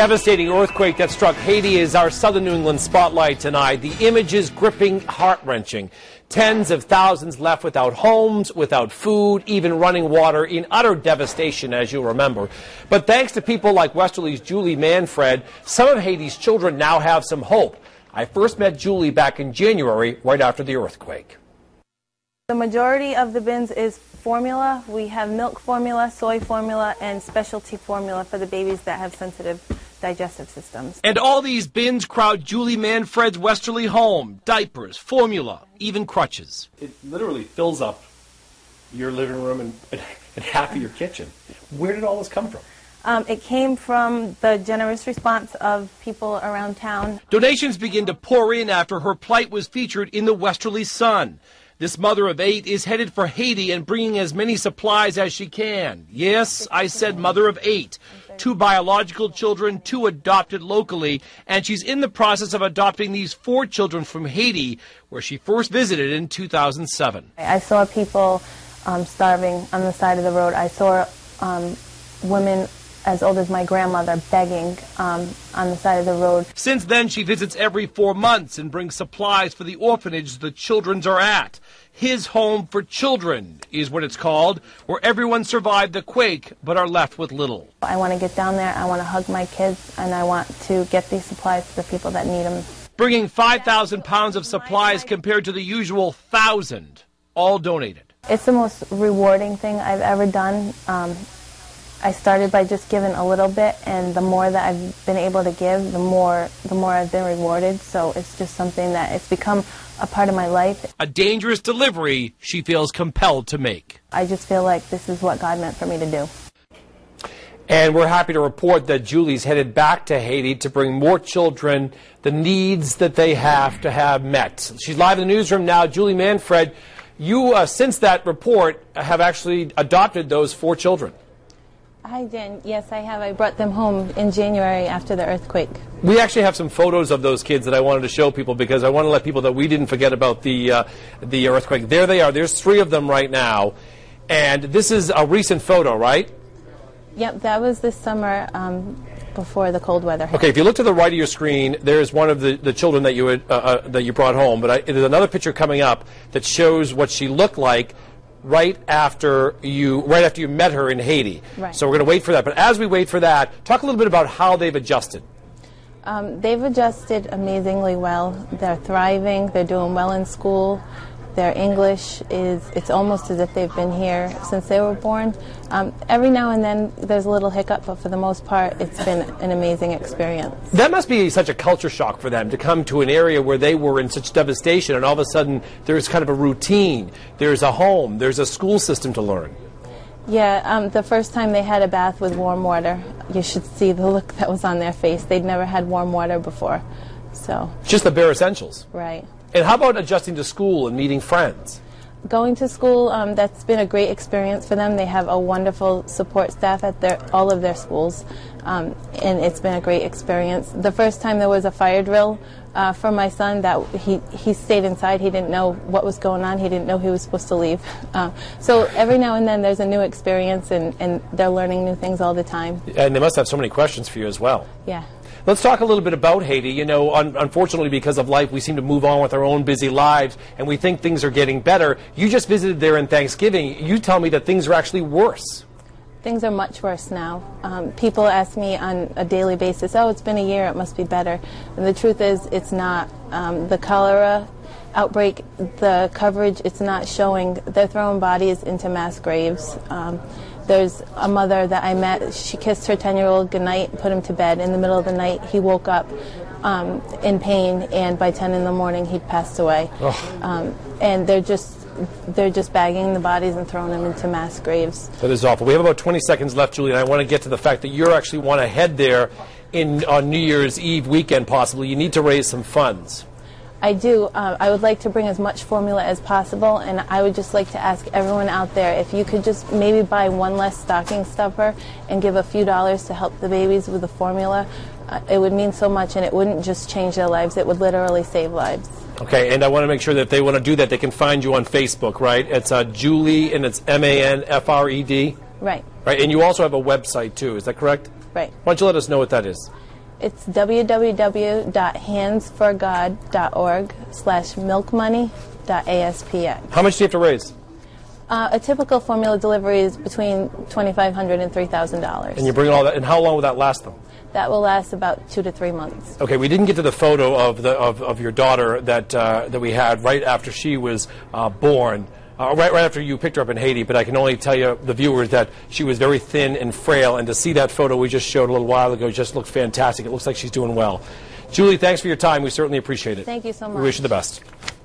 Devastating earthquake that struck Haiti is our southern New England spotlight tonight. The images gripping, heart-wrenching. Tens of thousands left without homes, without food, even running water, in utter devastation, as you'll remember. But thanks to people like Westerly's Julie Manfred, some of Haiti's children now have some hope. I first met Julie back in January, right after the earthquake. The majority of the bins is formula. We have milk formula, soy formula, and specialty formula for the babies that have sensitive digestive systems. And all these bins crowd Julie Manfred's Westerly home. Diapers, formula, even crutches. It literally fills up your living room and half of your kitchen. Where did all this come from? It came from the generous response of people around town. Donations begin to pour in after her plight was featured in the Westerly Sun. This mother of 8 is headed for Haiti and bringing as many supplies as she can. Yes, I said mother of 8. 2 biological children, 2 adopted locally, and she's in the process of adopting these 4 children from Haiti, where she first visited in 2007. I saw people starving on the side of the road. I saw women as old as my grandmother begging on the side of the road. Since then, she visits every 4 months and brings supplies for the orphanage the children are at. His Home for Children is what it's called, where everyone survived the quake but are left with little. I want to get down there, I want to hug my kids, and I want to get these supplies to the people that need them. Bringing 5,000 pounds of supplies compared to the usual 1,000, all donated. It's the most rewarding thing I've ever done. I started by just giving a little bit, and the more that I've been able to give, the more I've been rewarded. So it's just something that it's become a part of my life. A dangerous delivery she feels compelled to make. I just feel like this is what God meant for me to do. And we're happy to report that Julie's headed back to Haiti to bring more children the needs that they have to have met. She's live in the newsroom now. Julie Manfred, you, since that report, have actually adopted those 4 children. Hi, Jen. Yes, I have. I brought them home in January after the earthquake. We actually have some photos of those kids that I wanted to show people because I want to let people know that we didn't forget about the earthquake. There they are. There's 3 of them right now. And this is a recent photo, right? Yep, that was this summer before the cold weather hit. Okay, if you look to the right of your screen, there's one of the children that you brought home. But there's another picture coming up that shows what she looked like right after you met her in Haiti. Right. So we're going to wait for that. But as we wait for that, talk a little bit about how they've adjusted. They've adjusted amazingly well. They're thriving. They're doing well in school. Their English it's almost as if they've been here since they were born. Every now and then there's a little hiccup, but for the most part it's been an amazing experience. That must be such a culture shock for them to come to an area where they were in such devastation and all of a sudden there's kind of a routine, there's a home, there's a school system to learn. Yeah, the first time they had a bath with warm water, you should see the look that was on their face. They'd never had warm water before. So just the bare essentials. Right. And how about adjusting to school and meeting friends? Going to school, that's been a great experience for them. They have a wonderful support staff at all of their schools, and it's been a great experience. The first time there was a fire drill for my son, that he stayed inside. He didn't know what was going on. He didn't know he was supposed to leave. So every now and then there's a new experience, and they're learning new things all the time. And they must have so many questions for you as well. Yeah. Let's talk a little bit about Haiti. You know, unfortunately, because of life, we seem to move on with our own busy lives, and we think things are getting better. You just visited there in Thanksgiving. You tell me that things are actually worse. Things are much worse now. People ask me on a daily basis, oh, it's been a year, it must be better. And the truth is, it's not. The cholera outbreak, the coverage, it's not showing. They're throwing bodies into mass graves. There's a mother that I met, she kissed her 10-year-old goodnight, put him to bed. In the middle of the night, he woke up in pain, and by 10 in the morning, he'd passed away. And they're just bagging the bodies and throwing them into mass graves. That is awful. We have about 20 seconds left, Julie, and I want to get to the fact that you actually want to head there on New Year's Eve weekend, possibly. You need to raise some funds. I do. I would like to bring as much formula as possible, and I would just like to ask everyone out there if you could just maybe buy one less stocking stuffer and give a few dollars to help the babies with the formula. It would mean so much, and it wouldn't just change their lives. It would literally save lives. Okay, and I want to make sure that if they want to do that, they can find you on Facebook, right? It's Julie, and it's Manfred. Right. Right, and you also have a website, too. Is that correct? Right. Why don't you let us know what that is? It's www.handsforgod.org/milkmoney.aspn. How much do you have to raise? A typical formula delivery is between $2,500 and $3,000. And you bring all that, and how long will that last them? That will last about 2 to 3 months. Okay, we didn't get to the photo of your daughter that we had right after she was born, right after you picked her up in Haiti, but I can only tell you, the viewers, that she was very thin and frail, and to see that photo we just showed a little while ago just looked fantastic. It looks like she's doing well. Julie, thanks for your time. We certainly appreciate it. Thank you so much. We wish you the best.